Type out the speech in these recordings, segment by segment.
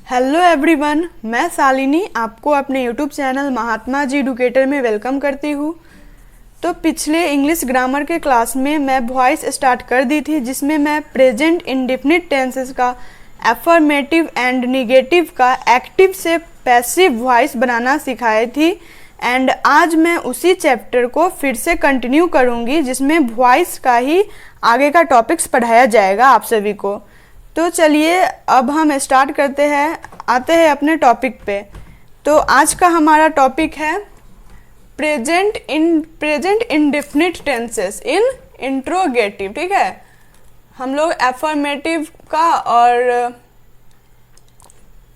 Hello everyone, मैं शालिनी आपको अपने YouTube channel Mahatma ji educator में वेलकम करती हूँ। तो पिछले इंग्लिश ग्रामर के क्लास में मैं वॉइस स्टार्ट कर दी थी, जिसमें मैं प्रेजेंट इंडेफिनिट टेंसेस का एफर्मेटिव एंड निगेटिव का एक्टिव से पैसिव वॉइस बनाना सिखाई थी। एंड आज मैं उसी चैप्टर को फिर से कंटिन्यू करूँगी, जिसमें वॉइस का ही आगे का टॉपिक्स पढ़ाया जाएगा आप सभी को। तो चलिए अब हम स्टार्ट करते हैं, आते हैं अपने टॉपिक पे। तो आज का हमारा टॉपिक है प्रेजेंट इंडेफिनिट टेंसेस इन इंट्रोगेटिव। ठीक है, हम लोग एफर्मेटिव का और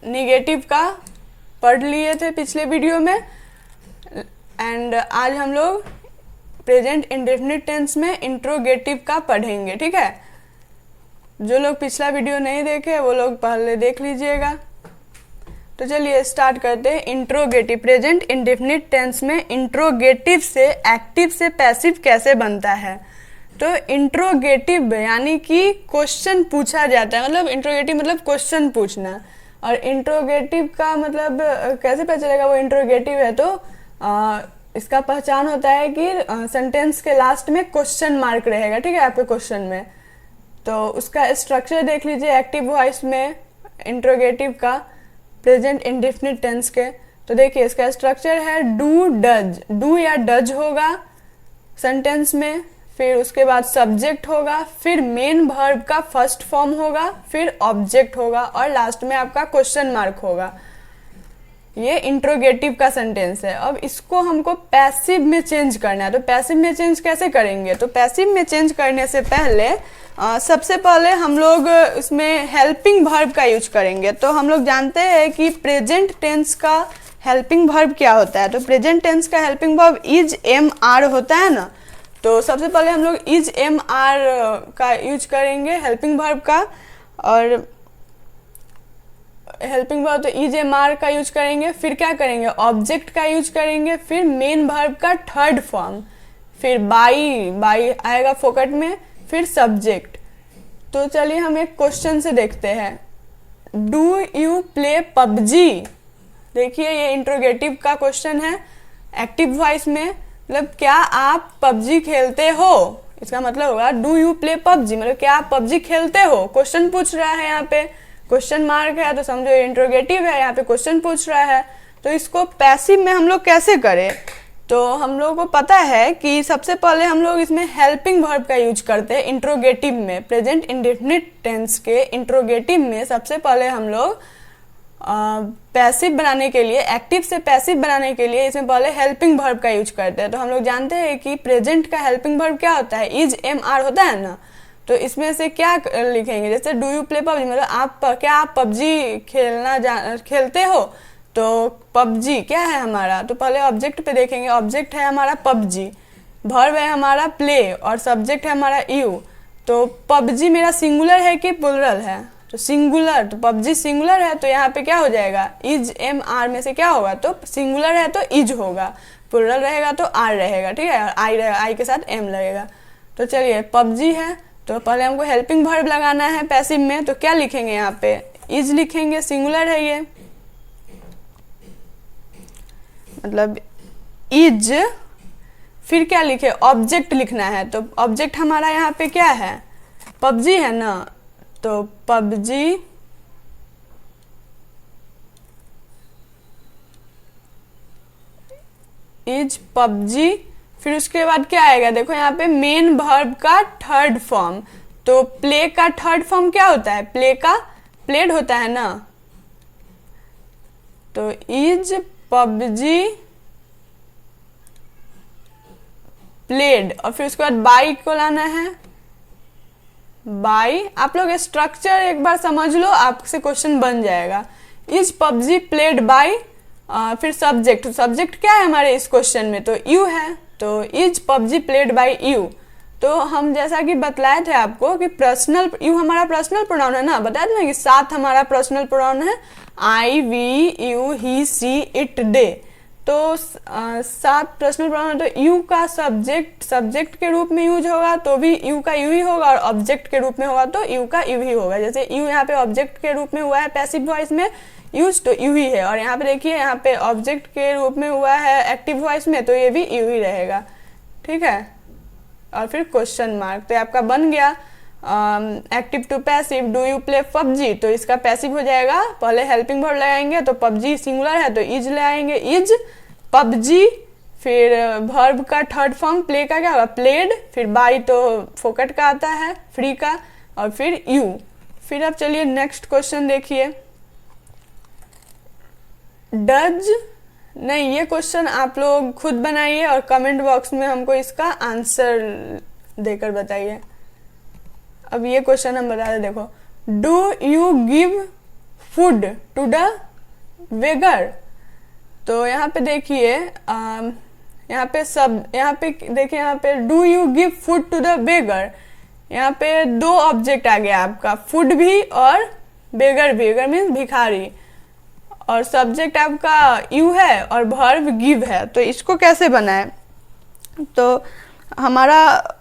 निगेटिव का पढ़ लिए थे पिछले वीडियो में, एंड आज हम लोग प्रेजेंट इंडेफिनिट टेंस में इंट्रोगेटिव का पढ़ेंगे। ठीक है, जो लोग पिछला वीडियो नहीं देखे वो लोग पहले देख लीजिएगा। तो चलिए स्टार्ट करते हैं। इंट्रोगेटिव, प्रेजेंट इंडेफिनिट टेंस में इंट्रोगेटिव से एक्टिव से पैसिव कैसे बनता है। तो इंट्रोगेटिव यानी कि क्वेश्चन पूछा जाता है, मतलब इंट्रोगेटिव मतलब क्वेश्चन पूछना। और इंट्रोगेटिव का मतलब कैसे पता चलेगा वो इंट्रोगेटिव है, तो इसका पहचान होता है कि सेंटेंस के लास्ट में क्वेश्चन मार्क रहेगा। ठीक है, आपके क्वेश्चन में। तो उसका स्ट्रक्चर देख लीजिए एक्टिव वॉइस में इंट्रोगेटिव का प्रेजेंट इंडेफिनिट टेंस के। तो देखिए इसका स्ट्रक्चर है डू डज, डू या डज होगा सेंटेंस में, फिर उसके बाद सब्जेक्ट होगा, फिर मेन वर्ब का फर्स्ट फॉर्म होगा, फिर ऑब्जेक्ट होगा और लास्ट में आपका क्वेश्चन मार्क होगा। ये इंट्रोगेटिव का सेंटेंस है। अब इसको हमको पैसिव में चेंज करना है। तो पैसिव में चेंज कैसे करेंगे, तो पैसिव में चेंज करने से पहले सबसे पहले हम लोग इसमें हेल्पिंग वर्ब का यूज करेंगे। तो हम लोग जानते हैं कि प्रेजेंट टेंस का हेल्पिंग वर्ब क्या होता है। तो प्रेजेंट टेंस का helping verb is am are होता है ना। तो सबसे पहले हम लोग इज एम आर का यूज करेंगे हेल्पिंग वर्ब का, और हेल्पिंग वर्ब तो इज एम आर का यूज करेंगे। फिर क्या करेंगे, ऑब्जेक्ट का यूज करेंगे, फिर मेन वर्ब का थर्ड फॉर्म, फिर बाई आएगा फोकट में, फिर सब्जेक्ट। तो चलिए हम एक क्वेश्चन से देखते हैं। Do you play PUBG. देखिए ये इंट्रोगेटिव का क्वेश्चन है एक्टिव वॉइस में, मतलब क्या आप पबजी खेलते हो। इसका मतलब होगा डू यू प्ले पबजी, मतलब क्या आप पबजी खेलते हो। क्वेश्चन पूछ रहा है, यहाँ पे क्वेश्चन मार्क है तो समझो इंट्रोगेटिव है, यहाँ पे क्वेश्चन पूछ रहा है। तो इसको पैसिव में हम लोग कैसे करें, तो हम लोगों को पता है कि सबसे पहले हम लोग इसमें हेल्पिंग वर्ब का यूज करते हैं इंट्रोगेटिव में। प्रेजेंट इंडेफिनिट टेंस के इंट्रोगेटिव में सबसे पहले हम लोग पैसिव बनाने के लिए, एक्टिव से पैसिव बनाने के लिए इसमें पहले हेल्पिंग वर्ब का यूज करते हैं। तो हम लोग जानते हैं कि प्रेजेंट का हेल्पिंग वर्ब क्या होता है, इज एम आर होता है ना। तो इसमें से क्या लिखेंगे, जैसे डू यू प्ले पबजी, मतलब क्या आप पबजी खेलते हो। तो पबजी क्या है हमारा, तो पहले ऑब्जेक्ट पे देखेंगे। ऑब्जेक्ट है हमारा पबजी, वर्ब है हमारा प्ले, और सब्जेक्ट है हमारा यू। तो पबजी मेरा सिंगुलर है कि प्लुरल है, तो सिंगुलर, तो पबजी सिंगुलर है, तो यहाँ पे क्या हो जाएगा, इज एम आर में से क्या होगा, तो सिंगुलर है तो इज होगा, प्लुरल रहेगा तो आर रहेगा। ठीक है, और आई रहेगा, आई के साथ एम लगेगा। तो चलिए पबजी है, तो पहले हमको हेल्पिंग वर्ब लगाना है पैसिव में। तो क्या लिखेंगे, यहाँ पे इज लिखेंगे, सिंगुलर है ये, मतलब इज। फिर क्या लिखे, ऑब्जेक्ट लिखना है। तो ऑब्जेक्ट हमारा यहाँ पे क्या है, पबजी है ना। तो पबजी इज पबजी। फिर उसके बाद क्या आएगा, देखो यहाँ पे मेन वर्ब का थर्ड फॉर्म। तो प्ले का थर्ड फॉर्म क्या होता है, प्ले का प्लेड होता है ना। तो इज पबजी प्लेड, और फिर उसके बाद बाई को लाना है, बाई। आप लोग स्ट्रक्चर एक बार समझ लो, आपसे क्वेश्चन बन जाएगा। इज पबजी प्लेड बाई, फिर सब्जेक्ट, सब्जेक्ट क्या है हमारे इस क्वेश्चन में, तो यू है। तो is PUBG played by you. तो हम जैसा कि बतलाए थे आपको कि पर्सनल, यू हमारा पर्सनल प्रोनाउन है ना, बताया था ना कि साथ हमारा पर्सनल प्रोनाउन है, I we you he she it they. तो 7 पर्सनल प्रोनाउन, तो यू का सब्जेक्ट के रूप में यूज होगा तो भी यू का यू ही होगा, और ऑब्जेक्ट के रूप में होगा तो यू का यू ही होगा। जैसे यू यहाँ पे ऑब्जेक्ट के रूप में हुआ है पैसिव वॉइस में यूज, तो यू ही है। और यहाँ पे देखिए यहाँ पे ऑब्जेक्ट के रूप में हुआ है एक्टिव वॉइस में, तो ये भी यू ही रहेगा। ठीक है, और फिर क्वेश्चन मार्क, तो आपका बन गया active to passive, do you play PUBG, तो इसका पैसिव हो जाएगा, पहले हेल्पिंग वर्ब लगाएंगे तो पबजी सिंगुलर है तो इज ले आएंगे, इज पबजी। फिर वर्ब का थर्ड फॉर्म प्ले का क्या होगा, प्लेड। फिर बाई तो फोकट का आता है, फ्री का, और फिर यू। फिर अब चलिए नेक्स्ट क्वेश्चन देखिए। डज, नहीं ये क्वेश्चन आप लोग खुद बनाइए और कमेंट बॉक्स में हमको इसका आंसर देकर बताइए। अब ये क्वेश्चन हम बता रहे, देखो, do you give food to the beggar, तो यहाँ पे देखिए यहाँ पे देखिए यहाँ पे do you give food to the beggar, यहाँ पे 2 ऑब्जेक्ट आ गया आपका, फूड भी और बेगर भी, बेगर मीन्स भिखारी, और सब्जेक्ट आपका यू है और वर्ब गिव है। तो इसको कैसे बनाए, तो हमारा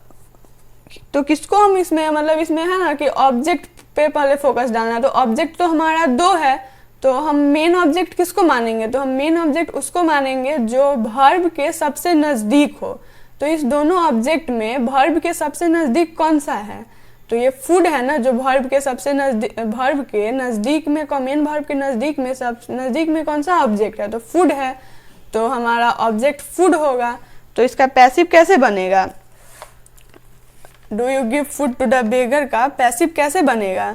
तो किसको हम इसमें, मतलब इसमें है ना कि ऑब्जेक्ट पे पहले फोकस डालना है, तो ऑब्जेक्ट तो हमारा 2 है, तो हम मेन ऑब्जेक्ट किसको मानेंगे, तो हम मेन ऑब्जेक्ट उसको मानेंगे जो वर्ब के सबसे नज़दीक हो। तो इस दोनों ऑब्जेक्ट में वर्ब के सबसे नज़दीक कौन सा है, तो ये फूड है ना, जो वर्ब के सबसे नज़दीक, वर्ब के नज़दीक में, मेन वर्ब के नज़दीक में, सब नज़दीक में कौन सा ऑब्जेक्ट है, तो फूड है, तो हमारा ऑब्जेक्ट फूड होगा। तो इसका पैसिव कैसे बनेगा, do you give food to the beggar का पैसिव कैसे बनेगा,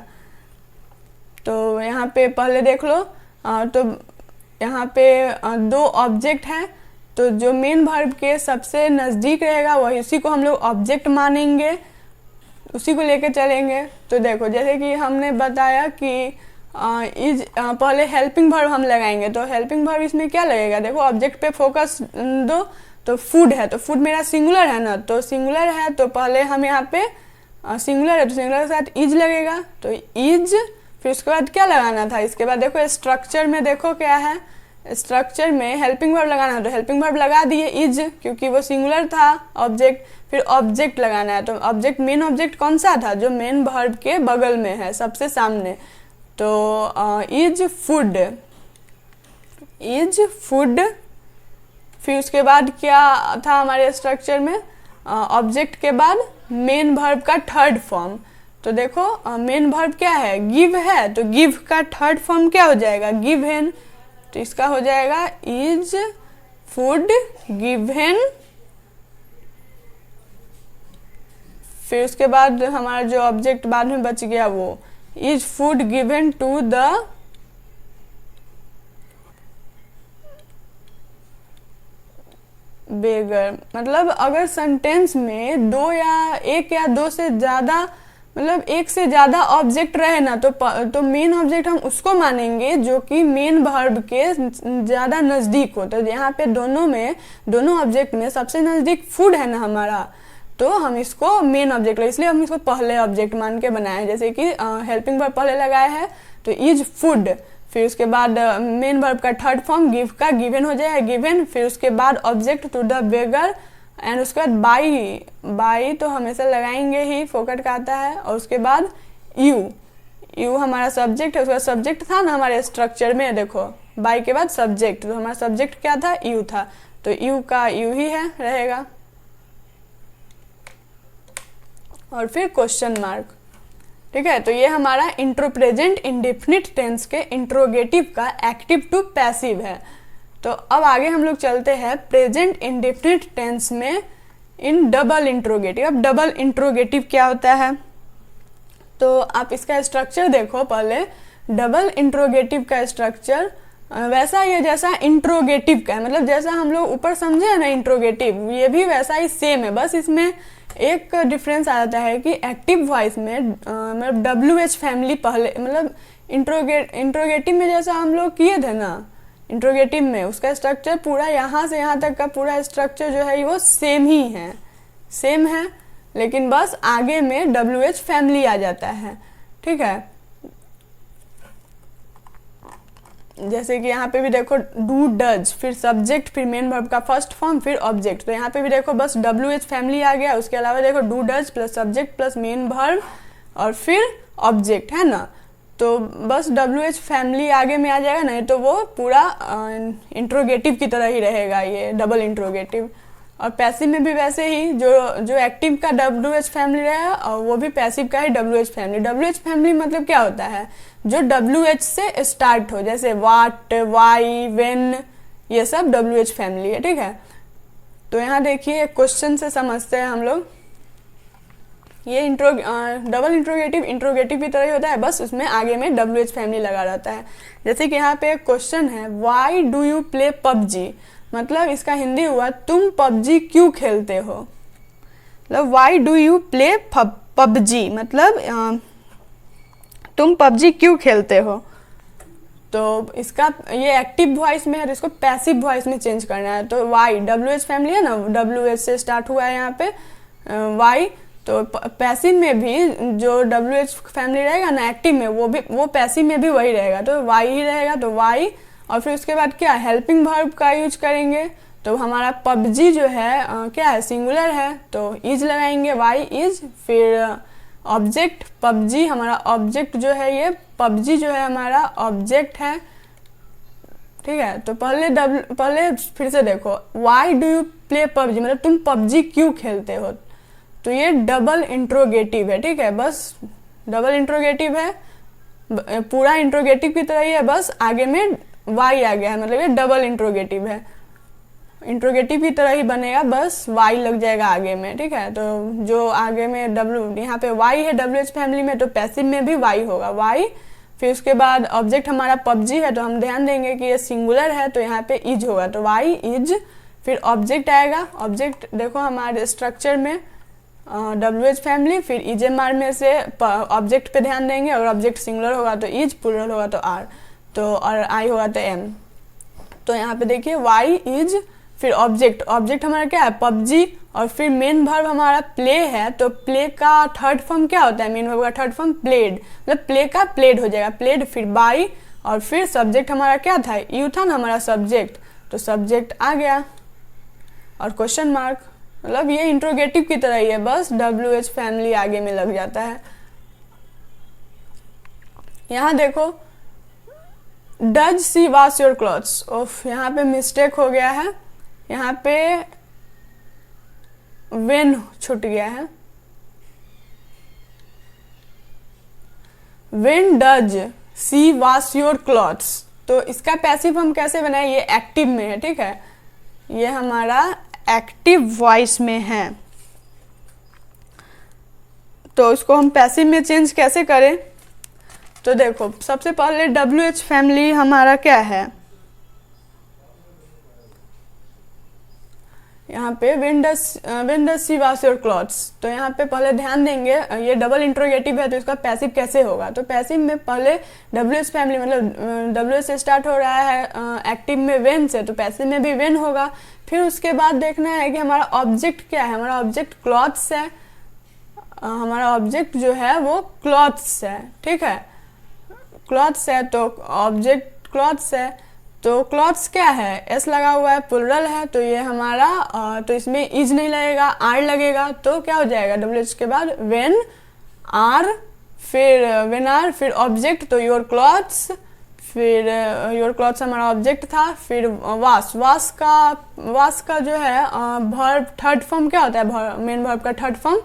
तो यहाँ पे पहले देख लो, तो यहाँ पे 2 ऑब्जेक्ट हैं, तो जो मेन वर्ब के सबसे नज़दीक रहेगा वही, उसी को हम लोग ऑब्जेक्ट मानेंगे, उसी को लेके चलेंगे। तो देखो जैसे कि हमने बताया कि इज पहले हेल्पिंग वर्ब हम लगाएंगे, तो हेल्पिंग वर्ब इसमें क्या लगेगा, देखो ऑब्जेक्ट पे फोकस दो, तो फूड है, तो फूड मेरा सिंगुलर है ना, तो सिंगुलर है तो पहले हम यहाँ पे सिंगुलर है तो सिंगुलर के साथ इज लगेगा, तो इज। फिर उसके बाद क्या लगाना था, इसके बाद देखो स्ट्रक्चर में, देखो क्या है, स्ट्रक्चर में हेल्पिंग वर्ब लगाना है, तो हेल्पिंग वर्ब लगा दिए इज, क्योंकि वो सिंगुलर था ऑब्जेक्ट। फिर ऑब्जेक्ट लगाना है, तो ऑब्जेक्ट, मेन ऑब्जेक्ट कौन सा था, जो मेन वर्ब के बगल में है, सबसे सामने, तो इज फूड, इज फूड। फिर उसके बाद क्या था हमारे स्ट्रक्चर में, ऑब्जेक्ट के बाद मेन वर्ब का थर्ड फॉर्म, तो देखो मेन वर्ब क्या है, गिव है, तो गिव का थर्ड फॉर्म क्या हो जाएगा, गिवन, तो इसका हो जाएगा इज फूड गिवन। फिर उसके बाद हमारा जो ऑब्जेक्ट बाद में बच गया वो is food given to the beggar. मतलब अगर सेंटेंस में 2 या 1 या 2 से ज़्यादा, मतलब 1 से ज़्यादा ऑब्जेक्ट रहे ना, तो मेन ऑब्जेक्ट हम उसको मानेंगे जो कि मेन वर्ब के ज़्यादा नज़दीक हो। तो यहाँ पे दोनों ऑब्जेक्ट में सबसे नज़दीक फूड है ना हमारा, तो हम इसको मेन ऑब्जेक्ट, इसलिए हम इसको पहले ऑब्जेक्ट मान के बनाए। जैसे कि हेल्पिंग वर्ब पहले लगाया है तो इज फूड, फिर उसके बाद मेन वर्ब का थर्ड फॉर्म गिव का गिवन हो जाएगा गिवन, फिर उसके बाद object to the beggar, and उसके बाद बाई तो हमेशा लगाएंगे ही, फोकट का आता है, और उसके बाद यू हमारा सब्जेक्ट है, उसका सब्जेक्ट था ना हमारे स्ट्रक्चर में, देखो बाई के बाद सब्जेक्ट, तो हमारा सब्जेक्ट क्या था, यू था, तो यू का यू ही है रहेगा। और फिर क्वेश्चन मार्क, ठीक है। तो ये हमारा इंट्रो प्रेजेंट इंडेफिनिट टेंस के इंट्रोगेटिव का एक्टिव टू पैसिव है। तो अब आगे हम लोग चलते हैं प्रेजेंट इंडेफिनिट टेंस में इन डबल इंट्रोगेटिव। अब डबल इंट्रोगेटिव क्या होता है, तो आप इसका स्ट्रक्चर देखो पहले। डबल इंट्रोगेटिव का स्ट्रक्चर वैसा ही है जैसा इंट्रोगेटिव का है, मतलब जैसा हम लोग ऊपर समझे है ना इंट्रोगेटिव, ये भी वैसा ही सेम है, बस इसमें एक डिफरेंस आ जाता है कि एक्टिव वॉइस में मतलब WH फैमिली पहले, मतलब इंट्रोगेटिव में जैसा हम लोग किए थे ना, इंट्रोगेटिव में उसका स्ट्रक्चर पूरा यहाँ से यहाँ तक का पूरा स्ट्रक्चर जो है वो सेम है, लेकिन बस आगे में WH फैमिली आ जाता है, ठीक है। जैसे कि यहाँ पे भी देखो डू डज, फिर सब्जेक्ट, फिर मेन वर्ब का फर्स्ट फॉर्म, फिर ऑब्जेक्ट। तो यहाँ पे भी देखो बस WH फैमिली आ गया, उसके अलावा देखो do does plus subject plus main verb और फिर ऑब्जेक्ट, है ना। तो बस WH फैमिली आगे में आ जाएगा, नहीं तो वो पूरा इंट्रोगेटिव की तरह ही रहेगा, ये डबल इंट्रोगेटिव। और पैसिव में भी वैसे ही, जो एक्टिव का WH फैमिली रहेगा और वो भी पैसिव का ही WH फैमिली। WH फैमिली मतलब क्या होता है, जो WH से स्टार्ट हो, जैसे वाट, वाई, वेन, ये सब WH फैमिली है, ठीक है। तो यहाँ देखिए क्वेश्चन से समझते हैं हम लोग। ये डबल इंट्रोगेटिव इंट्रोगेटिव की तरह ही होता है, बस उसमें आगे में WH फैमिली लगा रहता है। जैसे कि यहाँ पे एक क्वेश्चन है, why do you play PUBG, मतलब इसका हिंदी हुआ तुम पबजी क्यों खेलते हो। मतलब why do you play PUBG, मतलब तुम पबजी क्यों खेलते हो। तो इसका ये एक्टिव वॉइस में है, तो इसको पैसिव वॉइस में चेंज करना है। तो वाई WH फैमिली है ना, WH से स्टार्ट हुआ है यहाँ पे वाई। तो पैसिव में भी जो WH फैमिली रहेगा ना एक्टिव में, वो पैसिव में भी वही रहेगा, तो वाई ही रहेगा। तो वाई, और फिर उसके बाद क्या हेल्पिंग वर्ब का यूज करेंगे। तो हमारा पबजी जो है क्या है, सिंगुलर है, तो इज लगाएंगे, वाई इज। फिर ऑब्जेक्ट पबजी, हमारा ऑब्जेक्ट जो है, ये पबजी जो है हमारा ऑब्जेक्ट है, ठीक है। तो पहले फिर से देखो, why do you play PUBG, मतलब तुम पबजी क्यों खेलते हो। तो ये डबल इंट्रोगेटिव है, ठीक है, बस डबल इंट्रोगेटिव है, पूरा इंट्रोगेटिव की तरह ही है, बस आगे में वाई आ गया है, मतलब ये डबल इंट्रोगेटिव है, इंट्रोगेटिव की तरह ही बनेगा, बस वाई लग जाएगा आगे में, ठीक है। तो जो आगे में यहाँ पे वाई है WH फैमिली में, तो पैसिव में भी वाई होगा, वाई। फिर उसके बाद ऑब्जेक्ट हमारा पबजी है, तो हम ध्यान देंगे कि ये सिंगुलर है, तो यहाँ पे इज होगा, तो वाई इज। फिर ऑब्जेक्ट आएगा, ऑब्जेक्ट देखो हमारे स्ट्रक्चर में WH फैमिली, फिर EJMR में से ऑब्जेक्ट पे ध्यान देंगे, अगर ऑब्जेक्ट सिंगुलर होगा तो इज, प्लूरल होगा तो आर, तो और आई होगा तो एम। तो यहाँ पे देखिए वाई इज, फिर ऑब्जेक्ट हमारा क्या है पबजी, और फिर मेन वर्ब हमारा प्ले है, तो प्ले का थर्ड फॉर्म क्या होता है, मेन वर्ब का थर्ड फॉर्म प्लेड, मतलब प्ले का प्लेड हो जाएगा, प्लेड। फिर बाई, और फिर सब्जेक्ट हमारा क्या था, यू था ना हमारा सब्जेक्ट, तो सब्जेक्ट आ गया और क्वेश्चन मार्क, मतलब ये इंट्रोगेटिव की तरह ही है, बस WH फैमिली आगे में लग जाता है। यहाँ देखो does she wash your clothes, ओफ यहाँ पे मिस्टेक हो गया है, यहाँ पे वेन छूट गया है, when does she wash your clothes. तो इसका पैसिव हम कैसे बनाए, ये एक्टिव में है, ठीक है, ये हमारा एक्टिव वॉइस में है, तो इसको हम पैसिव में चेंज कैसे करें। तो देखो सबसे पहले WH फैमिली हमारा क्या है, यहाँ पे when does she wash your clothes। तो यहाँ पे पहले ध्यान देंगे, ये डबल इंट्रोगेटिव है, तो इसका पैसिव कैसे होगा। तो पैसिव में पहले WH फैमिली, मतलब WH से स्टार्ट हो रहा है, एक्टिव में when से, तो पैसिव में भी when होगा। फिर उसके बाद देखना है कि हमारा ऑब्जेक्ट क्या है, हमारा ऑब्जेक्ट क्लॉथ्स है, हमारा ऑब्जेक्ट जो है वो क्लॉथ्स है, ठीक है, क्लॉथ्स है, तो ऑब्जेक्ट क्लॉथ्स है, तो क्लॉथ्स क्या है, एस लगा हुआ है, प्लुरल है, तो ये हमारा तो इसमें इज नहीं लगेगा, आर लगेगा, तो क्या हो जाएगा WH के बाद वेन आर, फिर वेन आर, फिर ऑब्जेक्ट, तो योर क्लॉथ्स, फिर योर क्लॉथ्स हमारा ऑब्जेक्ट था, फिर वाश का जो है वर्ब थर्ड फॉर्म क्या होता है, मेन वर्ब का थर्ड फॉर्म,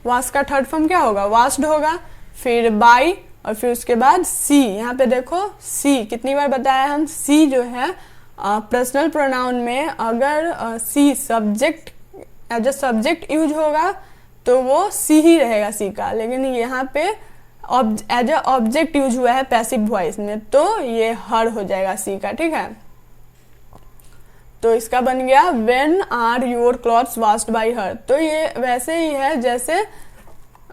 वाश का थर्ड फॉर्म क्या होगा, वाश्ड होगा। फिर बाई, और फिर उसके बाद सी, यहाँ पे देखो सी कितनी बार बताया हम, सी जो है पर्सनल प्रोनाउन में अगर she subject as a subject use होगा तो वो सी ही रहेगा सी का, लेकिन यहाँ पे एज अ ऑब्जेक्ट यूज हुआ है पैसिव वॉइस में, तो ये हर हो जाएगा सी का, ठीक है। तो इसका बन गया when are your clothes washed by her. तो ये वैसे ही है जैसे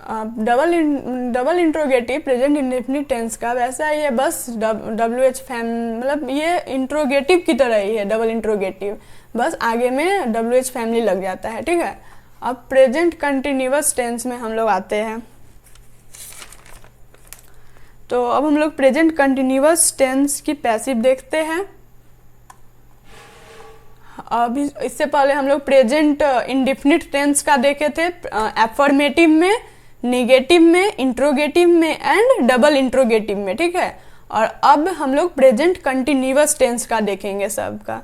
double interrogative present indefinite tense का, वैसा ही है, बस WH फैम, मतलब ये इंट्रोगेटिव की तरह ही है, डबल इंट्रोगेटिव, बस आगे में WH फैमिली लग जाता है, ठीक है। अब प्रेजेंट कंटिन्यूअस टेंस में हम लोग आते हैं। तो अब हम लोग प्रेजेंट कंटिन्यूअस टेंस की पैसिव देखते हैं। अभी इससे पहले हम लोग प्रेजेंट इंडेफिनिट टेंस का देखे थे, एफर्मेटिव में, नेगेटिव में, इंट्रोगेटिव में एंड डबल इंट्रोगेटिव में, ठीक है। और अब हम लोग प्रेजेंट कंटिन्यूअस टेंस का देखेंगे सबका,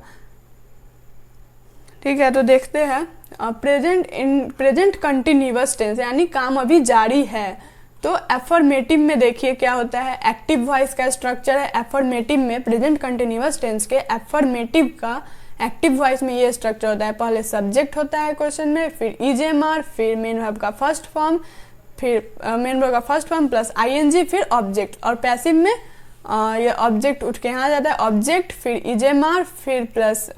ठीक है। तो देखते हैं प्रेजेंट कंटिन्यूअस टेंस यानी काम अभी जारी है। तो एफर्मेटिव में देखिए क्या होता है, एक्टिव वॉइस का स्ट्रक्चर है एफर्मेटिव में। प्रेजेंट कंटिन्यूअस टेंस के एफर्मेटिव का एक्टिव वॉइस में ये स्ट्रक्चर होता है, पहले सब्जेक्ट होता है क्वेश्चन में, फिर ईजेएमआर, फिर मेन वर्ब का फर्स्ट फॉर्म, फिर मेन वर्ब का फर्स्ट फॉर्म प्लस आईएनजी, फिर ऑब्जेक्ट। और पैसिव में ये ऑब्जेक्ट उठ के यहाँ जाता है, ऑब्जेक्ट, फिर ईजेएमआर, फिर प्लस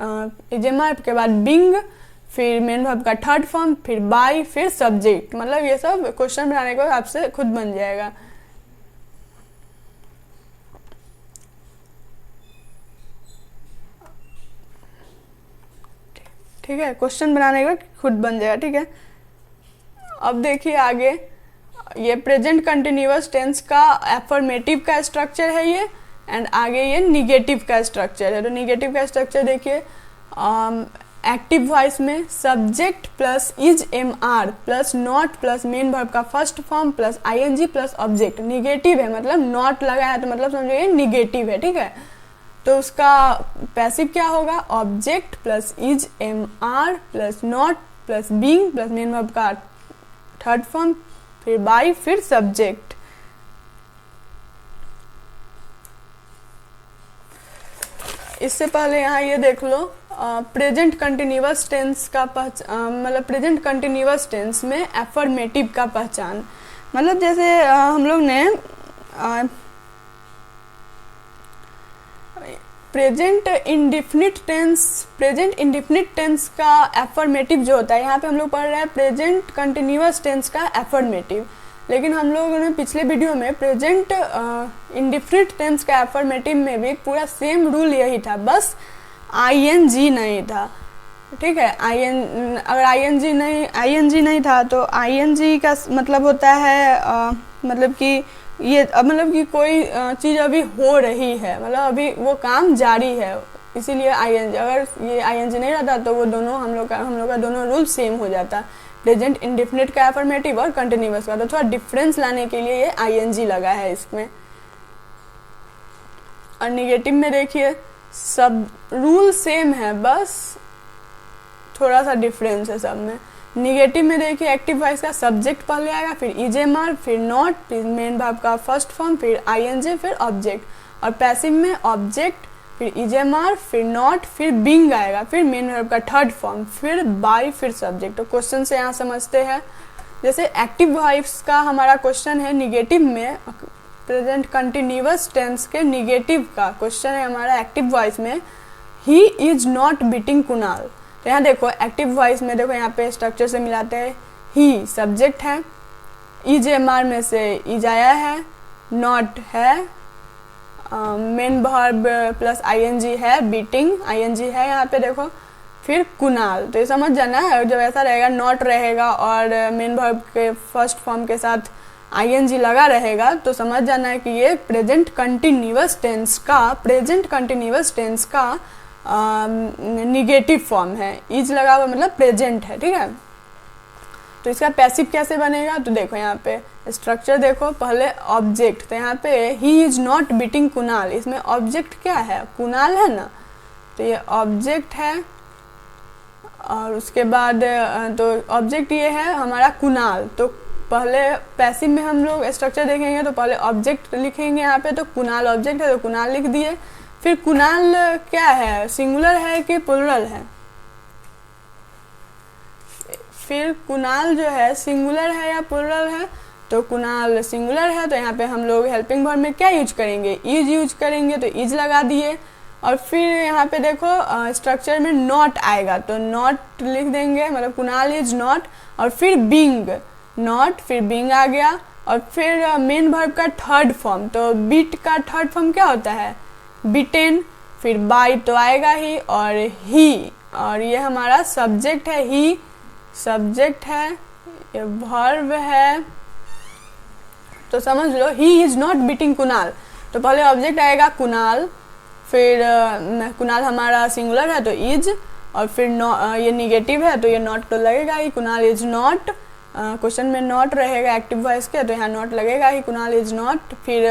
ईजेएमआर के बाद बिंग, फिर मेन वर्ब का थर्ड फॉर्म, फिर बाय, फिर सब्जेक्ट। मतलब ये सब क्वेश्चन बनाने को आपसे खुद बन जाएगा। ठीक है, क्वेश्चन बनाने का खुद बन जाएगा, ठीक है। अब देखिए आगे, ये प्रेजेंट कंटिन्यूअस टेंस का एफर्मेटिव का स्ट्रक्चर है ये, एंड आगे ये निगेटिव का स्ट्रक्चर है। तो निगेटिव का स्ट्रक्चर देखिए, एक्टिव वॉइस में subject plus is am are plus not plus main verb का first form plus ING plus object. Negative है मतलब नॉट लगा है तो मतलब समझो ये निगेटिव है, ठीक है। तो उसका पैसिव क्या होगा, object plus is am are plus not plus being plus main verb का थर्ड फॉर्म, फिर बाय, फिर सब्जेक्ट। इससे पहले यहाँ ये देख लो, प्रेजेंट कंटिन्यूअस टेंस का मतलब प्रेजेंट कंटिन्यूअस टेंस में एफर्मेटिव का पहचान, मतलब जैसे हम लोग ने प्रेजेंट इंडेफिनिट टेंस का एफर्मेटिव जो होता है, यहाँ पे हम लोग पढ़ रहे हैं प्रेजेंट कंटिन्यूअस टेंस का एफर्मेटिव। लेकिन हम लोगों ने पिछले वीडियो में प्रेजेंट इंडेफिनिट टेंस का एफर्मेटिव में भी पूरा सेम रूल यही था, बस आईएनजी नहीं था, ठीक है। अगर आईएनजी नहीं था तो आईएनजी का मतलब होता है मतलब कि ये मतलब कि कोई चीज़ अभी हो रही है, मतलब अभी वो काम जारी है, इसीलिए आईएनजी। अगर ये आईएनजी नहीं रहता तो वो दोनों हम लोग का दोनों रूल सेम हो जाता, प्रेजेंट इंडेफिनिट का एफर्मेटिव और कंटिन्यूअस का। तो थोड़ा डिफरेंस लाने के लिए ये आईएनजी लगा है इसमें। और निगेटिव में देखिए सब रूल सेम है, बस थोड़ा सा डिफरेंस है सब में। निगेटिव में देखिए एक्टिव वॉइस का सब्जेक्ट पहले आएगा, फिर ईजेएमआर, फिर नॉट, फिर मेन वर्ब का फर्स्ट फॉर्म, फिर आईएनजी, फिर ऑब्जेक्ट। और पैसिव में ऑब्जेक्ट, फिर ईजेएमआर, फिर नॉट, फिर बीइंग आएगा, फिर मेन वर्ब का थर्ड फॉर्म, फिर बाय, फिर सब्जेक्ट। तो क्वेश्चन से यहाँ समझते हैं, जैसे एक्टिव वॉइस का हमारा क्वेश्चन है निगेटिव में, प्रेजेंट कंटिन्यूअस टेंस के निगेटिव का क्वेश्चन है हमारा एक्टिव वॉइस में, ही इज नॉट बीटिंग कुणाल। तो यहाँ देखो एक्टिव वॉइस में देखो यहाँ पे स्ट्रक्चर से मिलाते हैं, ही सब्जेक्ट है, ईजेएमआर में से इज आया है, नॉट है, मेन वर्ब प्लस आईएनजी है, बीटिंग आईएनजी है यहाँ पे देखो, फिर कुणाल। तो ये समझ जाना है, जब ऐसा रहेगा नॉट रहेगा और मेन वर्ब के फर्स्ट फॉर्म के साथ आईएनजी लगा रहेगा तो समझ जाना है कि ये प्रेजेंट कंटिन्यूअस टेंस का निगेटिव फॉर्म है। इज लगा हुआ मतलब प्रेजेंट है, ठीक है। तो इसका पैसिव कैसे बनेगा, तो देखो यहाँ पे स्ट्रक्चर देखो, पहले ऑब्जेक्ट, तो यहाँ पे ही इज नॉट बीटिंग कुणाल, इसमें ऑब्जेक्ट क्या है, कुणाल है ना, तो ये ऑब्जेक्ट है। और उसके बाद तो ऑब्जेक्ट ये है हमारा कुणाल। तो पहले पैसिव में हम लोग स्ट्रक्चर देखेंगे तो पहले ऑब्जेक्ट लिखेंगे यहाँ पे, तो कुणाल ऑब्जेक्ट है तो कुणाल लिख दिए। फिर कुणाल क्या है, सिंगुलर है कि प्लुरल है, फिर कुणाल जो है सिंगुलर है या प्लुरल है, तो कुणाल सिंगुलर है तो यहाँ पे हम लोग हेल्पिंग वर्ब में क्या यूज करेंगे, इज यूज करेंगे, तो इज लगा दिए। और फिर यहाँ पे देखो स्ट्रक्चर में नॉट आएगा तो नॉट लिख देंगे, मतलब कुणाल इज नॉट। और फिर बीइंग, नॉट, फिर बीइंग आ गया। और फिर मेन वर्ब का थर्ड फॉर्म, तो बीट का थर्ड फॉर्म क्या होता है, बीटेन, फिर बाय तो आएगा ही, और ही, और ये हमारा सब्जेक्ट है, ही सब्जेक्ट है, ये वर्ब है, तो समझ लो he is not beating Kunal, तो पहले ऑब्जेक्ट आएगा कुणाल, फिर कुणाल हमारा सिंगुलर है तो इज, और फिर ये निगेटिव है तो ये नॉट तो लगेगा ही, कुणाल इज नॉट, क्वेश्चन में नॉट रहेगा एक्टिव वॉइस के तो यहाँ नॉट लगेगा ही, कुणाल इज नॉट, फिर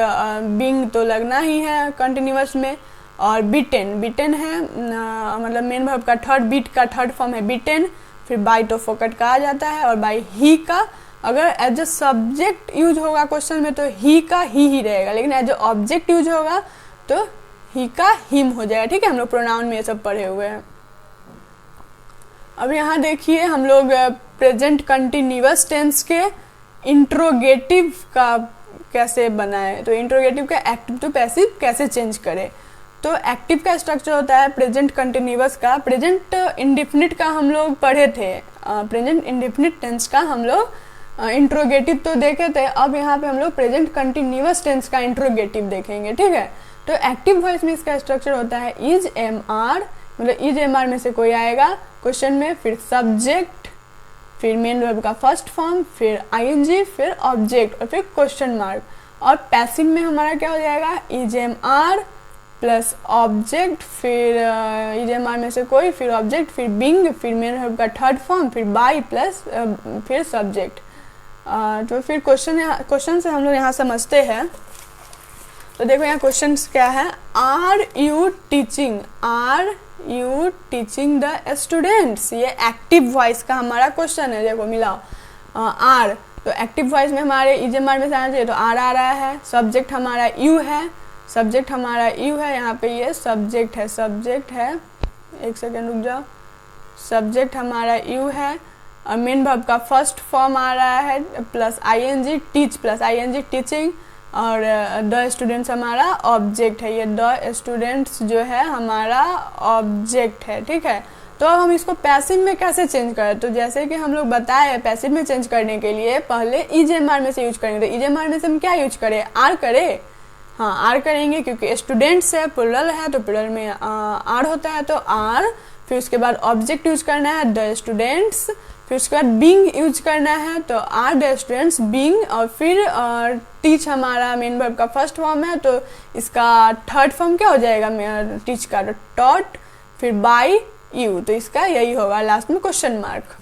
बिंग तो लगना ही है कंटिन्यूअस में, और बीटेन, बीटेन है मतलब मेन वर्ब का थर्ड, बीट का थर्ड फॉर्म है बीटेन, फिर बाई तो फोकट का आ जाता है, और बाई ही का अगर एज ए सब्जेक्ट यूज होगा क्वेश्चन में तो ही का ही रहेगा, लेकिन एज ए ऑब्जेक्ट यूज होगा तो ही का हिम हो जाएगा। ठीक है, हम लोग प्रोनाउन में ये सब पढ़े हुए हैं। अब यहाँ देखिए हम लोग प्रेजेंट कंटिन्यूअस टेंस के इंट्रोगेटिव का कैसे बनाए, तो इंट्रोगेटिव का एक्टिव टू पैसिव कैसे चेंज करें। तो एक्टिव का स्ट्रक्चर होता है प्रेजेंट कंटिन्यूअस का, प्रेजेंट इंडिफिनिट का हम लोग पढ़े थे, प्रेजेंट इंडिफिनिट टेंस का हम लोग इंट्रोगेटिव तो देखे थे, अब यहाँ पे हम लोग प्रेजेंट कंटिन्यूअस टेंस का इंट्रोगेटिव देखेंगे। ठीक है, तो एक्टिव वॉइस में इसका स्ट्रक्चर होता है इज एम आर, मतलब इज एम आर में से कोई आएगा क्वेश्चन में, फिर सब्जेक्ट, फिर मेन वर्ब का फर्स्ट फॉर्म, फिर आईएनजी, फिर ऑब्जेक्ट और फिर क्वेश्चन मार्क। और पैसिव में हमारा क्या हो जाएगा is am are plus object, फिर इज एम आर में से कोई, फिर ऑब्जेक्ट, फिर बिंग, फिर मेन वर्ब का थर्ड फॉर्म, फिर बाई प्लस फिर सब्जेक्ट। तो फिर क्वेश्चन से हम लोग यहाँ समझते हैं। तो देखो यहाँ क्वेश्चन क्या है, are you teaching the students, ये एक्टिव वॉइस का हमारा क्वेश्चन है। देखो मिलाओ आर, तो एक्टिव वॉइस में हमारे इजेमआर में से आना चाहिए तो आर आ रहा है, सब्जेक्ट हमारा यू है, यहाँ पे ये सब्जेक्ट है, एक सेकेंड रुक जाओ, सब्जेक्ट हमारा यू है, और मेन वर्ब का फर्स्ट फॉर्म आ रहा है plus ING, teach plus ING teaching, और द स्टूडेंट्स हमारा ऑब्जेक्ट है, ये द स्टूडेंट्स जो है हमारा ऑब्जेक्ट है। ठीक है, तो अब हम इसको पैसिव में कैसे चेंज करें, तो जैसे कि हम लोग बताए पैसिव में चेंज करने के लिए पहले इजेमआर में से यूज करेंगे, तो इजेमआर में से हम क्या यूज करें, आर करें, हाँ आर करेंगे क्योंकि स्टूडेंट्स है, प्लुरल है तो प्लुरल में आर होता है तो आर, फिर उसके बाद ऑब्जेक्ट यूज करना है द स्टूडेंट्स, फिर उसके बाद बीइंग यूज करना है तो आर द स्टूडेंट्स बीइंग, और फिर टीच हमारा मेन वर्ब का फर्स्ट फॉर्म है तो इसका थर्ड फॉर्म क्या हो जाएगा टीच का, तो टॉट, फिर बाय यू, तो इसका यही होगा लास्ट में क्वेश्चन मार्क।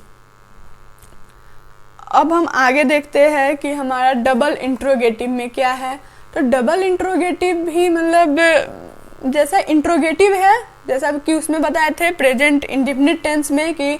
अब हम आगे देखते हैं कि हमारा डबल इंट्रोगेटिव में क्या है। तो डबल इंट्रोगेटिव भी मतलब जैसा इंट्रोगेटिव है, जैसा कि उसमें बताए थे प्रेजेंट इंडिफिनिट टेंस में कि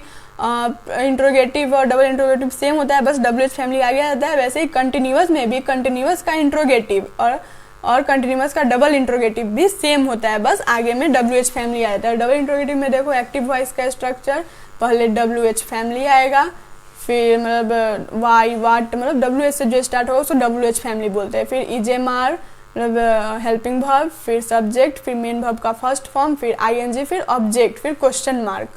इंट्रोगेटिव और डबल इंट्रोगेटिव सेम होता है, बस डब्ल्यूएच फैमिली आगे आता है, वैसे ही कंटिन्यूअस में भी कंटिन्यूअस का इंट्रोगेटिव और कंटिन्यूअस का डबल इंट्रोगेटिव भी सेम होता है, बस आगे में डब्ल्यूएच फैमिली आता है। डबल इंट्रोगेटिव में देखो एक्टिव वॉइस का स्ट्रक्चर, पहले डब्ल्यूएच फैमिली आएगा, फिर मतलब वाई वाट मतलब डब्ल्यूएच से जो स्टार्ट होगा उसको डब्ल्यूएच फैमिली बोलते हैं, फिर इजेमआर मतलब हेल्पिंग वर्ब, फिर सब्जेक्ट, फिर मेन वर्ब का फर्स्ट फॉर्म, फिर आईएनजी, फिर ऑब्जेक्ट, फिर क्वेश्चन मार्क।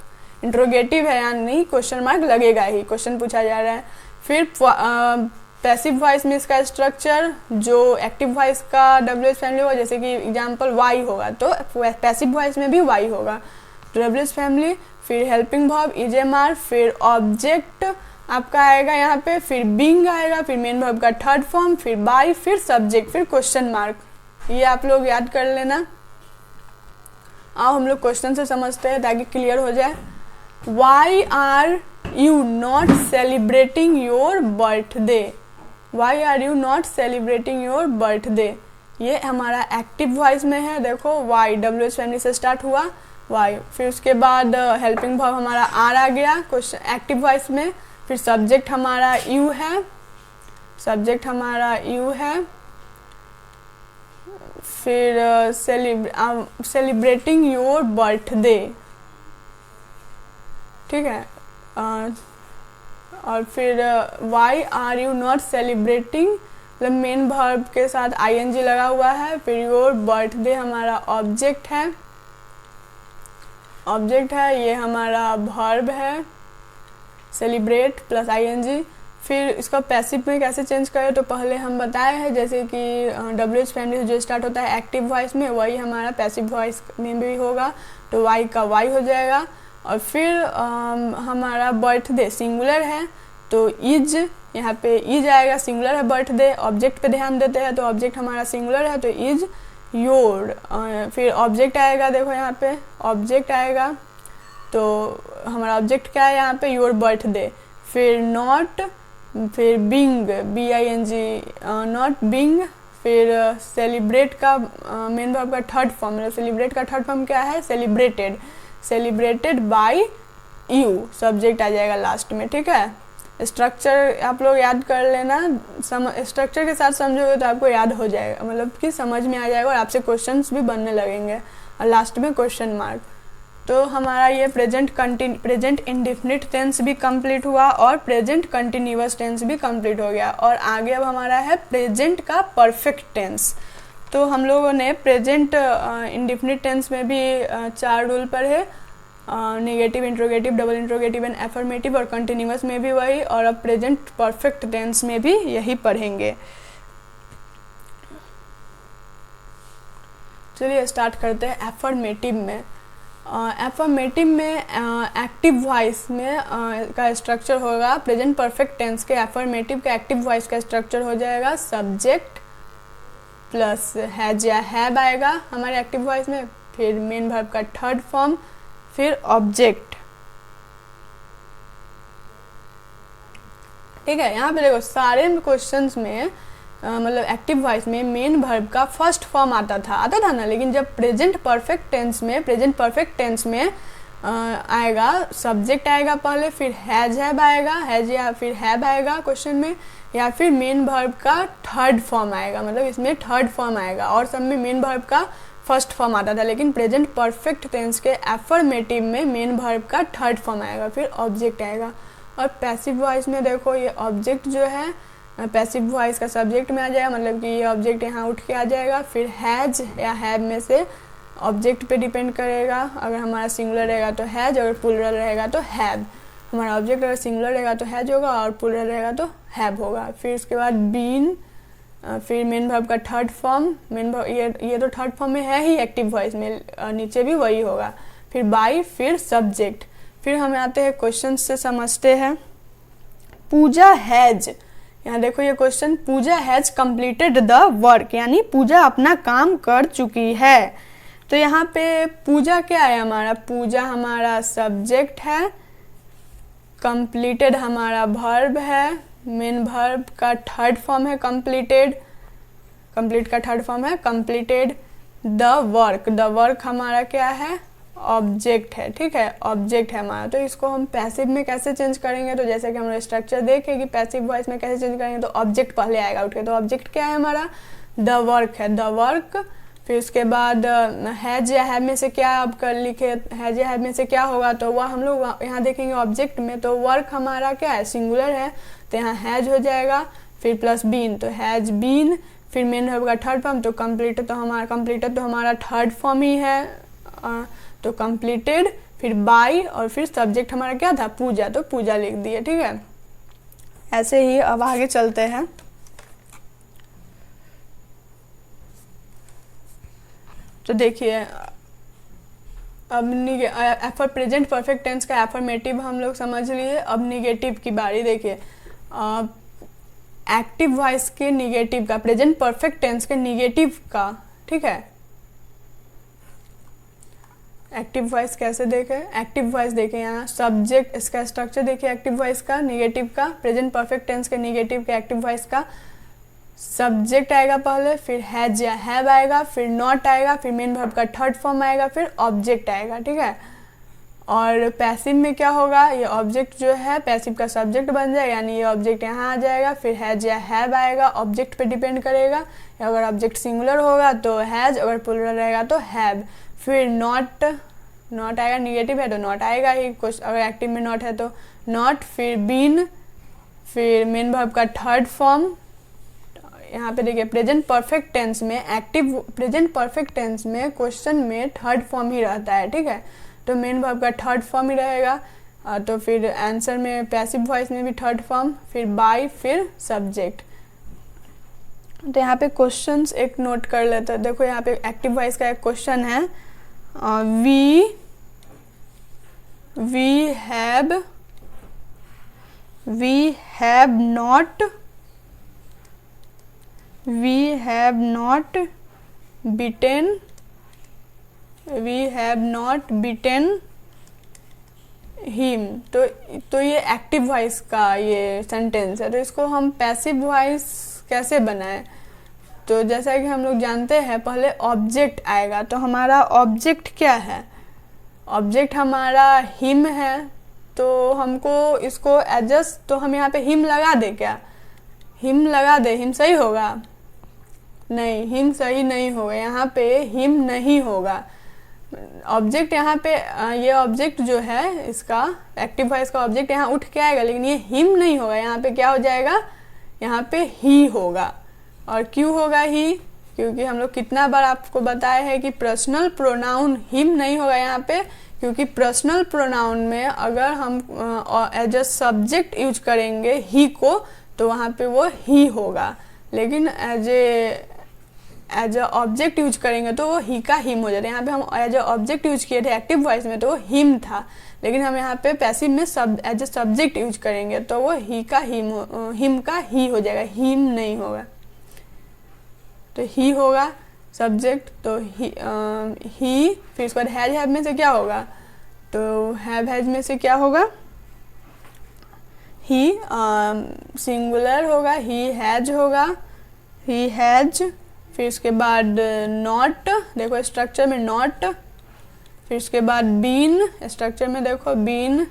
इंट्रोगेटिव है या नहीं क्वेश्चन मार्क लगेगा ही, क्वेश्चन पूछा जा रहा है। फिर पैसिव वॉइस में इसका स्ट्रक्चर जो एक्टिव वॉइस का डब्ल्यूएच फैमिली होगा, जैसे कि एग्जांपल वाई होगा तो पैसिव वॉइस में भी वाई होगा, डब्ल्यूएच फैमिली, फिर हेल्पिंग वर्ब, इजेमआर, फिर ऑब्जेक्ट आपका आएगा यहाँ पे, फिर बीइंग आएगा, फिर मेन वर्ब का थर्ड फॉर्म, फिर बाय, फिर सब्जेक्ट, फिर क्वेश्चन मार्क। ये आप लोग याद कर लेना। आओ हम लोग क्वेश्चन से समझते हैं ताकि क्लियर हो जाए। Why are you not celebrating your birthday? Why are you not celebrating your birthday? ये हमारा एक्टिव वॉइस में है, देखो वाई डब्ल्यूएच फैमिली से स्टार्ट हुआ वाई, फिर उसके बाद हेल्पिंग वर्ब हमारा आर आ गया क्वेश्चन एक्टिव वॉइस में, फिर सब्जेक्ट हमारा यू है, फिर सेलिब्रेटिंग योर बर्थडे, ठीक है, और फिर why are you not celebrating मतलब मेन वर्ब के साथ आईएनजी लगा हुआ है, फिर योर बर्थडे हमारा ऑब्जेक्ट है, ये हमारा वर्ब है सेलिब्रेट प्लस आईएनजी। फिर इसका पैसिव में कैसे चेंज करें, तो पहले हम बताए हैं जैसे कि डब्ल्यूएच फैमिली से जो स्टार्ट होता है एक्टिव वॉइस में वही हमारा पैसिव वॉइस में भी होगा, तो वाई का वाई हो जाएगा। और फिर हमारा बर्थडे सिंगुलर है तो इज यहाँ पे इज आएगा, सिंगुलर है बर्थडे, ऑब्जेक्ट पे ध्यान देते हैं तो ऑब्जेक्ट हमारा सिंगुलर है तो इज योर। फिर ऑब्जेक्ट आएगा, देखो यहाँ पे ऑब्जेक्ट आएगा तो हमारा ऑब्जेक्ट क्या है यहाँ पे, योर बर्थडे। फिर नॉट, फिर बिंग, BING, नॉट बिंग। फिर सेलिब्रेट का मेन वर्ब का थर्ड फॉर्म, मतलब सेलिब्रेट का थर्ड फॉर्म क्या है, celebrated, celebrated by you, subject आ जाएगा लास्ट में, ठीक है। स्ट्रक्चर आप लोग याद कर लेना, स्ट्रक्चर के साथ समझोगे तो आपको याद हो जाएगा, मतलब कि समझ में आ जाएगा और आपसे क्वेश्चंस भी बनने लगेंगे और लास्ट में क्वेश्चन मार्क। तो हमारा ये प्रेजेंट इंडेफिनिट टेंस भी कंप्लीट हुआ और प्रेजेंट कंटिन्यूअस टेंस भी कंप्लीट हो गया। और आगे अब हमारा है प्रेजेंट का परफेक्ट टेंस। तो हम लोगों ने प्रेजेंट इंडेफिनिट टेंस में भी 4 रूल पढ़े, negative, interrogative, double interrogative and affirmative, और कंटिन्यूअस में भी वही, और अब प्रेजेंट परफेक्ट टेंस में भी यही पढ़ेंगे। चलिए स्टार्ट करते हैं एफर्मेटिव में। एफर्मेटिव में एक्टिव वॉइस में का स्ट्रक्चर होगा, प्रेजेंट परफेक्ट टेंस के एफर्मेटिव का एक्टिव वॉइस का स्ट्रक्चर हो जाएगा सब्जेक्ट प्लस हैज या हैव आएगा हमारे एक्टिव वॉइस में, फिर मेन वर्ब का थर्ड फॉर्म, फिर ऑब्जेक्ट। ठीक है, यहाँ पे देखो सारे क्वेश्चंस में मतलब एक्टिव वॉइस में मेन वर्ब का फर्स्ट फॉर्म आता था ना, लेकिन जब प्रेजेंट परफेक्ट टेंस में आएगा, सब्जेक्ट आएगा पहले, फिर हैज हैव आएगा, हैज या फिर हैव आएगा क्वेश्चन में, या फिर मेन वर्ब का थर्ड फॉर्म आएगा, मतलब इसमें थर्ड फॉर्म आएगा। और सब में मेन वर्ब का फर्स्ट फॉर्म आता था, लेकिन प्रेजेंट परफेक्ट टेंस के एफर्मेटिव में मेन वर्ब का थर्ड फॉर्म आएगा, फिर ऑब्जेक्ट आएगा। और पैसिव वॉइस में देखो ये ऑब्जेक्ट जो है पैसिव वॉइस का सब्जेक्ट में आ जाएगा, मतलब कि ये ऑब्जेक्ट यहाँ उठ के आ जाएगा। फिर हैज या हैव में से ऑब्जेक्ट पे डिपेंड करेगा, अगर हमारा सिंगुलर रहेगा तो हैज, अगर प्लूरल रहेगा तो हैव। हमारा ऑब्जेक्ट अगर सिंगुलर रहेगा तो हैज होगा और प्लूरल रहेगा तो हैव होगा। फिर उसके बाद बीन, फिर मेन वर्ब का थर्ड फॉर्म, मेन वर्ब ये तो थर्ड फॉर्म में है ही एक्टिव वॉइस में, नीचे भी वही होगा। फिर बाय, फिर सब्जेक्ट। फिर हमें आते हैं क्वेश्चन से समझते हैं। पूजा हैज, यहाँ देखो ये question, Puja has completed the work, यानी पूजा अपना काम कर चुकी है। तो यहाँ पे पूजा क्या है हमारा, पूजा हमारा सब्जेक्ट है, कंप्लीटेड हमारा वर्ब है, मेन वर्ब का थर्ड फॉर्म है कंप्लीटेड, कंप्लीट का थर्ड फॉर्म है कंप्लीटेड। द वर्क हमारा क्या है, ऑब्जेक्ट है, ठीक है, ऑब्जेक्ट है हमारा। तो इसको हम पैसिव में कैसे चेंज करेंगे, तो जैसे कि हम लोग स्ट्रक्चर देखे कि पैसिव वॉइस में कैसे चेंज करेंगे, तो ऑब्जेक्ट पहले आएगा उठ के। तो ऑब्जेक्ट क्या है हमारा, द वर्क है, द वर्क। फिर उसके बाद हैज या हैव में से क्या आप कर लिखे, हैज या हैव में से क्या होगा, तो वह हम लोग यहाँ देखेंगे ऑब्जेक्ट में। तो वर्क हमारा क्या है, सिंगुलर है, तो यहाँ हैज हो जाएगा, फिर प्लस बीन, तो हैज बीन। फिर मेन वर्ब का थर्ड फॉर्म, तो कंप्लीटेड तो हमारा थर्ड फॉर्म ही है, तो कंप्लीटेड। फिर बाय, और फिर सब्जेक्ट हमारा क्या था, पूजा, तो पूजा लिख दिए, ठीक है। ऐसे ही अब आगे चलते हैं। तो देखिए अब प्रेजेंट परफेक्ट टेंस का एफर्मेटिव हम लोग समझ लिए, अब निगेटिव की बारी। देखिए एक्टिव वॉइस के निगेटिव का, प्रेजेंट परफेक्ट टेंस के निगेटिव का, ठीक है। एक्टिव वॉइस कैसे देखें, एक्टिव वॉइस देखें यहाँ सब्जेक्ट, इसका स्ट्रक्चर देखिए एक्टिव वॉइस का, निगेटिव का, प्रेजेंट परफेक्ट टेंस के निगेटिव के एक्टिव वॉइस का सब्जेक्ट आएगा पहले, फिर हैज या हैव आएगा, फिर नॉट आएगा, फिर मेन वर्ब का थर्ड फॉर्म आएगा, फिर ऑब्जेक्ट आएगा, ठीक है। और पैसिव में क्या होगा, ये ऑब्जेक्ट जो है पैसिव का सब्जेक्ट बन जाएगा, यानी ये ऑब्जेक्ट यहाँ आ जाएगा, फिर हैज या हैव आएगा, ऑब्जेक्ट पे डिपेंड करेगा, अगर ऑब्जेक्ट सिंगुलर होगा तो हैज, अगर प्लूरल रहेगा तो हैव। फिर नॉट आएगा, निगेटिव है तो नॉट आएगा ही, कुछ अगर एक्टिव में नॉट है तो नॉट। फिर बीन, फिर मेन वर्ब का थर्ड फॉर्म। यहाँ पे देखिए प्रेजेंट परफेक्ट टेंस में प्रेजेंट परफेक्ट टेंस में क्वेश्चन में थर्ड फॉर्म ही रहता है, ठीक है, तो मेन वर्ब का थर्ड फॉर्म ही रहेगा। तो फिर आंसर में पैसिव वॉइस में भी थर्ड फॉर्म, फिर बाय, फिर सब्जेक्ट। तो यहाँ पे क्वेश्चंस एक नोट कर लेते हैं। देखो यहाँ पे एक्टिव वॉइस का एक क्वेश्चन है, we have we have not beaten him. तो ये एक्टिव वॉइस का ये सेंटेंस है, तो इसको हम पैसिव वॉइस कैसे बनाएं? तो जैसा कि हम लोग जानते हैं पहले ऑब्जेक्ट आएगा, तो हमारा ऑब्जेक्ट क्या है? ऑब्जेक्ट हमारा हिम है, तो हमको इसको एडजस्ट, तो हम यहाँ पे हिम लगा दे क्या? हिम लगा दे, हिम सही होगा? नहीं, हिम सही नहीं होगा, यहाँ पे हिम नहीं होगा। ऑब्जेक्ट यहाँ पे ये ऑब्जेक्ट जो है इसका एक्टिव वॉइस का ऑब्जेक्ट यहाँ उठ के आएगा, लेकिन ये हिम नहीं होगा, यहाँ पे क्या हो जाएगा? यहाँ पे ही होगा। और क्यों होगा ही? क्योंकि हम लोग कितना बार आपको बताया है कि पर्सनल प्रोनाउन हिम नहीं होगा यहाँ पे, क्योंकि पर्सनल प्रोनाउन में अगर हम एज अ सब्जेक्ट यूज करेंगे ही को, तो वहाँ पे वो ही होगा, लेकिन एज अ ऑब्जेक्ट यूज करेंगे तो वो ही का हिम हो जाता है। यहाँ पे हम एज अ ऑब्जेक्ट यूज किए थे एक्टिव वॉइस में, तो वो हिम था, लेकिन हम यहाँ पे पैसिव में एज अ सब्जेक्ट यूज करेंगे तो वो ही का हिम का ही हो जाएगा, हिम नहीं होगा। तो ही होगा सब्जेक्ट, तो ही, फिर उसके बाद हैज में से क्या होगा? तो हैज में से क्या होगा? ही सिंगुलर होगा, ही हैज होगा, ही हैज। फिर उसके बाद नॉट, देखो स्ट्रक्चर में नॉट, फिर उसके बाद बीन, स्ट्रक्चर में देखो बीन,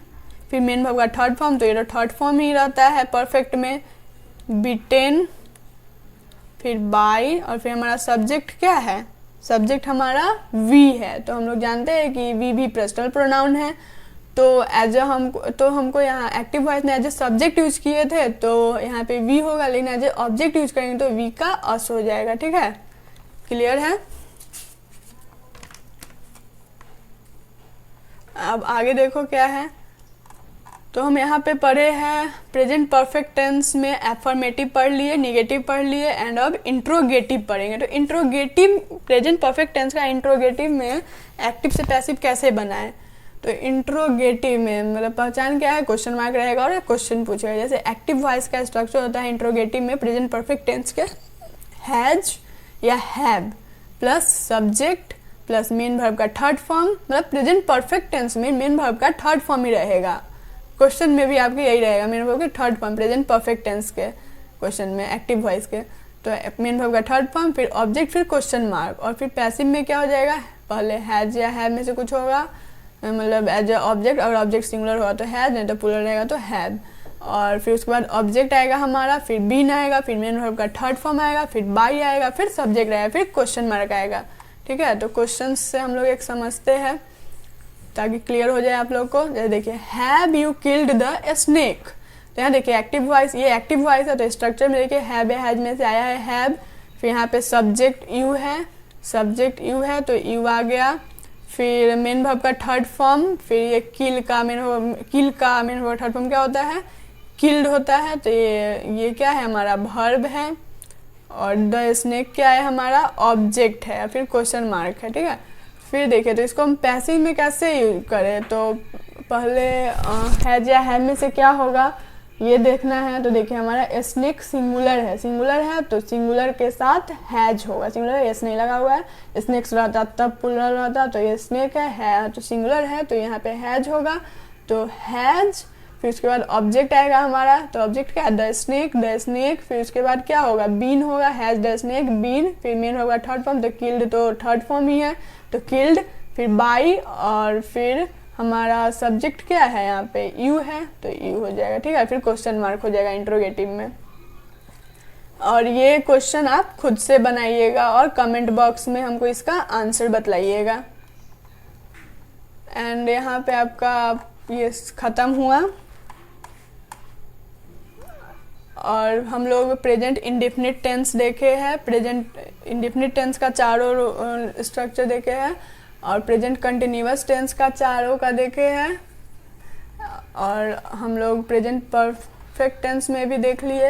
फिर मेन वर्ब का थर्ड फॉर्म, तो ये थर्ड फॉर्म ही रहता है परफेक्ट में, बीटेन, फिर बाय, और फिर हमारा सब्जेक्ट क्या है? सब्जेक्ट हमारा वी है, तो हम लोग जानते हैं कि वी भी पर्सनल प्रोनाउन है, तो हमको यहाँ एक्टिव वॉइस में एज ए सब्जेक्ट यूज किए थे, तो यहाँ पे वी होगा, लेकिन एज ए ऑब्जेक्ट यूज करेंगे तो वी का अस हो जाएगा। ठीक है, क्लियर है? अब आगे देखो क्या है। तो हम यहाँ पे पढ़े हैं प्रेजेंट परफेक्ट टेंस में एफर्मेटिव पढ़ लिए, निगेटिव पढ़ लिए, एंड अब इंट्रोगेटिव पढ़ेंगे। तो इंट्रोगेटिव, प्रेजेंट परफेक्ट टेंस का इंट्रोगेटिव में एक्टिव से पैसिव कैसे बनाएं? तो इंट्रोगेटिव में मतलब पहचान क्या है? क्वेश्चन मार्क रहेगा और क्वेश्चन पूछेगा। जैसे एक्टिव वॉइस का स्ट्रक्चर होता है इंट्रोगेटिव में प्रेजेंट परफेक्ट टेंस के, हैज या have plus subject plus main verb का थर्ड फॉर्म, मतलब प्रेजेंट परफेक्ट टेंस में मेन वर्ब का थर्ड फॉर्म ही रहेगा। क्वेश्चन में भी आपके यही रहेगा, मेन वर्ब के third form present perfect tense के क्वेश्चन में एक्टिव वॉइस के, तो मेन वर्ब का थर्ड फॉर्म, फिर ऑब्जेक्ट, फिर क्वेश्चन मार्क, और फिर पैसिव में क्या हो जाएगा? पहले हैज या हैव में से कुछ होगा, मतलब एज अ ऑब्जेक्ट, अगर ऑब्जेक्ट सिंगुलर होगा तो हैज, नहीं तो प्लूरल रहेगा तो हैव, और फिर उसके बाद ऑब्जेक्ट आएगा हमारा, फिर बीन आएगा, फिर मेन वर्ब का थर्ड फॉर्म आएगा, फिर बाय आएगा, फिर सब्जेक्ट आएगा, फिर क्वेश्चन मार्क आएगा। ठीक है, तो क्वेश्चन से हम लोग एक समझते हैं ताकि क्लियर हो जाए आप लोग को। जैसे देखिए, have you killed the snake, तो यहाँ देखिए एक्टिव वॉइस, ये एक्टिव वॉइस है, तो स्ट्रक्चर में देखिए हैव या हैज में से आया है हैव, फिर यहाँ पे सब्जेक्ट यू है, सब्जेक्ट यू है तो यू आ गया, फिर मेन वर्ब का थर्ड फॉर्म, फिर ये किल का मेन वर्ब थर्ड फॉर्म क्या होता है? किल्ड होता है, तो ये क्या है? हमारा वर्ब है, और द स्नेक क्या है? हमारा ऑब्जेक्ट है, फिर क्वेश्चन मार्क है। ठीक है, फिर देखिए तो इसको हम पैसिव में कैसे यूज करें? तो पहले हैज या हैव में से क्या होगा ये देखना है। तो देखिए हमारा स्नेक सिंगुलर है, तो सिंगुलर के साथ हैज होगा, सिंगुलर एस नहीं लगा हुआ है, स्नेक्स रहता तब प्लूरल रहता, तो ये स्नेक है तो सिंगुलर है, तो यहाँ पे हैज होगा, तो हैज, फिर उसके बाद ऑब्जेक्ट आएगा हमारा, तो ऑब्जेक्ट क्या है? द स्नेक, फिर उसके बाद क्या होगा? बीन होगा, हैज द स्नेक बीन, फिर मेन होगा थर्ड फॉर्म, तो किल्ड तो थर्ड फॉर्म ही है, तो किल्ड, फिर बाई, और फिर हमारा सब्जेक्ट क्या है? यहाँ पे यू है, तो यू हो जाएगा। ठीक है, फिर क्वेश्चन मार्क हो जाएगा इंट्रोगेटिव में। और ये क्वेश्चन आप खुद से बनाइएगा और कमेंट बॉक्स में हमको इसका आंसर बतलाइएगा। एंड यहाँ पे आपका ये खत्म हुआ, और हम लोग प्रेजेंट इंडेफिनिट टेंस देखे हैं, प्रेजेंट इंडेफिनिट टेंस का चारों स्ट्रक्चर देखे हैं, और प्रेजेंट कंटिन्यूअस टेंस का चारों का देखे हैं, और हम लोग प्रेजेंट परफेक्ट टेंस में भी देख लिए,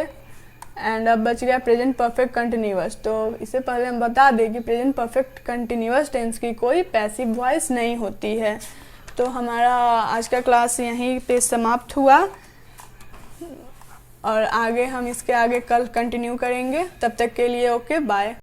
एंड अब बच गया प्रेजेंट परफेक्ट कंटिन्यूअस। तो इससे पहले हम बता दें कि प्रेजेंट परफेक्ट कंटिन्यूअस टेंस की कोई पैसिव वॉइस नहीं होती है। तो हमारा आज का क्लास यहीं पे समाप्त हुआ। और आगे हम इसके आगे कल कंटिन्यू करेंगे। तब तक के लिए ओके बाय।